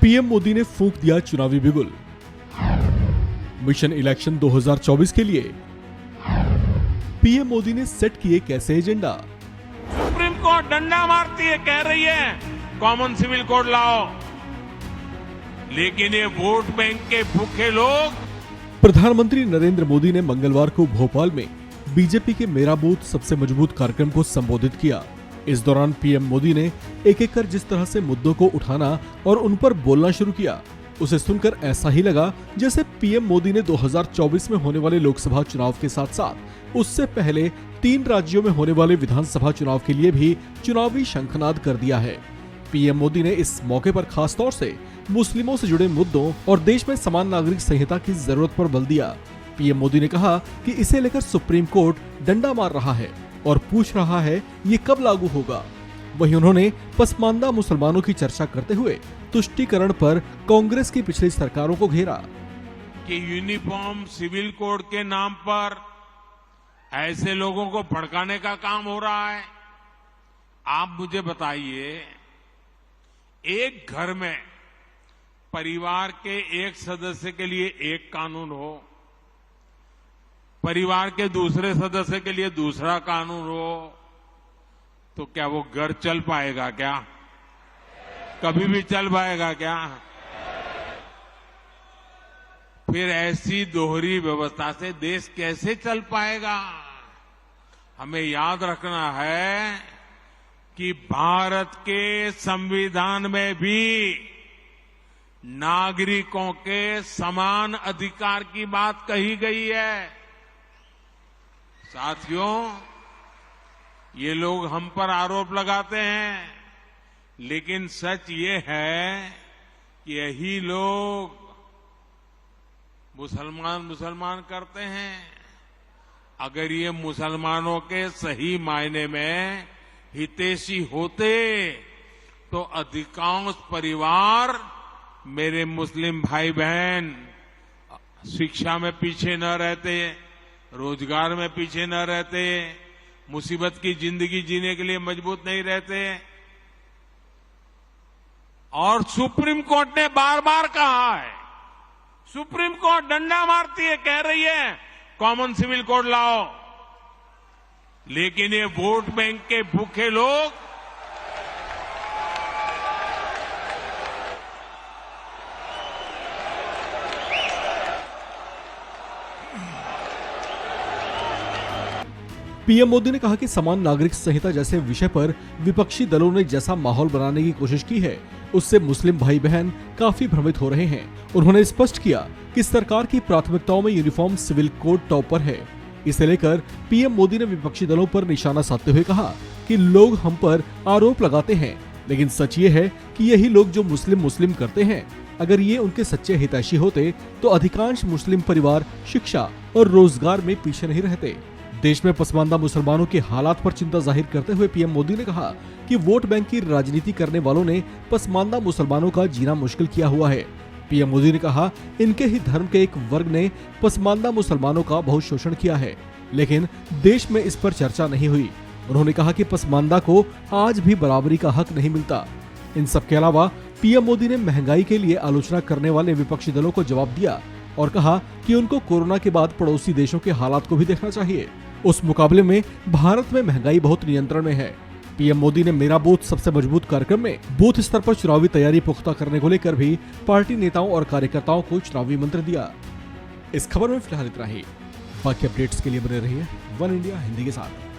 PM Modi ने फूंक दिया चुनावी बिगुल। मिशन इलेक्शन 2024 के लिए पीएम मोदी ने सेट किए कैसे एजेंडा। सुप्रीम कोर्ट डंडा मारती है, कह रही है कॉमन सिविल कोड लाओ, लेकिन ये वोट बैंक के भूखे लोग। प्रधानमंत्री नरेंद्र मोदी ने मंगलवार को भोपाल में बीजेपी के मेरा बूथ सबसे मजबूत कार्यक्रम को संबोधित किया। इस दौरान पीएम मोदी ने एक एक कर जिस तरह से मुद्दों को उठाना और उन पर बोलना शुरू किया, उसे सुनकर ऐसा ही लगा जैसे पीएम मोदी ने 2024 में होने वाले लोकसभा चुनाव के साथ साथ उससे पहले 3 राज्यों में होने वाले विधानसभा चुनाव के लिए भी चुनावी शंखनाद कर दिया है। पीएम मोदी ने इस मौके पर खास तौर से मुस्लिमों से जुड़े मुद्दों और देश में समान नागरिक संहिता की जरूरत पर बल दिया। पीएम मोदी ने कहा कि इसे लेकर सुप्रीम कोर्ट डंडा मार रहा है और पूछ रहा है ये कब लागू होगा। वहीं उन्होंने पसमानदा मुसलमानों की चर्चा करते हुए तुष्टीकरण पर कांग्रेस की पिछली सरकारों को घेरा कि यूनिफॉर्म सिविल कोड के नाम पर ऐसे लोगों को भड़काने का काम हो रहा है। आप मुझे बताइए, एक घर में परिवार के एक सदस्य के लिए एक कानून हो, परिवार के दूसरे सदस्य के लिए दूसरा कानून हो, तो क्या वो घर चल पाएगा? क्या कभी भी चल पाएगा क्या? फिर ऐसी दोहरी व्यवस्था से देश कैसे चल पाएगा? हमें याद रखना है कि भारत के संविधान में भी नागरिकों के समान अधिकार की बात कही गई है। साथियों, ये लोग हम पर आरोप लगाते हैं, लेकिन सच ये है कि यही लोग मुसलमान करते हैं। अगर ये मुसलमानों के सही मायने में हितैषी होते तो अधिकांश परिवार, मेरे मुस्लिम भाई बहन, शिक्षा में पीछे न रहते, रोजगार में पीछे न रहते, मुसीबत की जिंदगी जीने के लिए मजबूत नहीं रहते। और सुप्रीम कोर्ट ने बार बार कहा है, सुप्रीम कोर्ट डंडा मारती है, कह रही है कॉमन सिविल कोड लाओ, लेकिन ये वोट बैंक के भूखे लोग पीएम मोदी ने कहा कि समान नागरिक संहिता जैसे विषय पर विपक्षी दलों ने जैसा माहौल बनाने की कोशिश की है, उससे मुस्लिम भाई बहन काफी भ्रमित हो रहे हैं। उन्होंने स्पष्ट किया कि सरकार की प्राथमिकताओं में यूनिफॉर्म सिविल कोड टॉप पर है। इसे लेकर पीएम मोदी ने विपक्षी दलों पर निशाना साधते हुए कहा कि लोग हम पर आरोप लगाते हैं, लेकिन सच ये है कि यही लोग जो मुस्लिम करते हैं, अगर ये उनके सच्चे हितैषी होते तो अधिकांश मुस्लिम परिवार शिक्षा और रोजगार में पीछे नहीं रहते। देश में पसमानदा मुसलमानों के हालात पर चिंता जाहिर करते हुए पीएम मोदी ने कहा कि वोट बैंक की राजनीति करने वालों ने पसमानदा मुसलमानों का जीना मुश्किल किया हुआ है। पीएम मोदी ने कहा, इनके ही धर्म के एक वर्ग ने पसमानदा मुसलमानों का बहुत शोषण किया है, लेकिन देश में इस पर चर्चा नहीं हुई। उन्होंने कहा कि पसमानदा को आज भी बराबरी का हक नहीं मिलता। इन सब के अलावा पीएम मोदी ने महंगाई के लिए आलोचना करने वाले विपक्षी दलों को जवाब दिया और कहा कि उनको कोरोना के बाद पड़ोसी देशों के हालात को भी देखना चाहिए। उस मुकाबले में भारत में महंगाई बहुत नियंत्रण में है। पीएम मोदी ने मेरा बूथ सबसे मजबूत कार्यक्रम में बूथ स्तर पर चुनावी तैयारी पुख्ता करने को लेकर भी पार्टी नेताओं और कार्यकर्ताओं को चुनावी मंत्र दिया। इस खबर में फिलहाल इतना ही। बाकी अपडेट्स के लिए बने रहिए वन इंडिया हिंदी के साथ।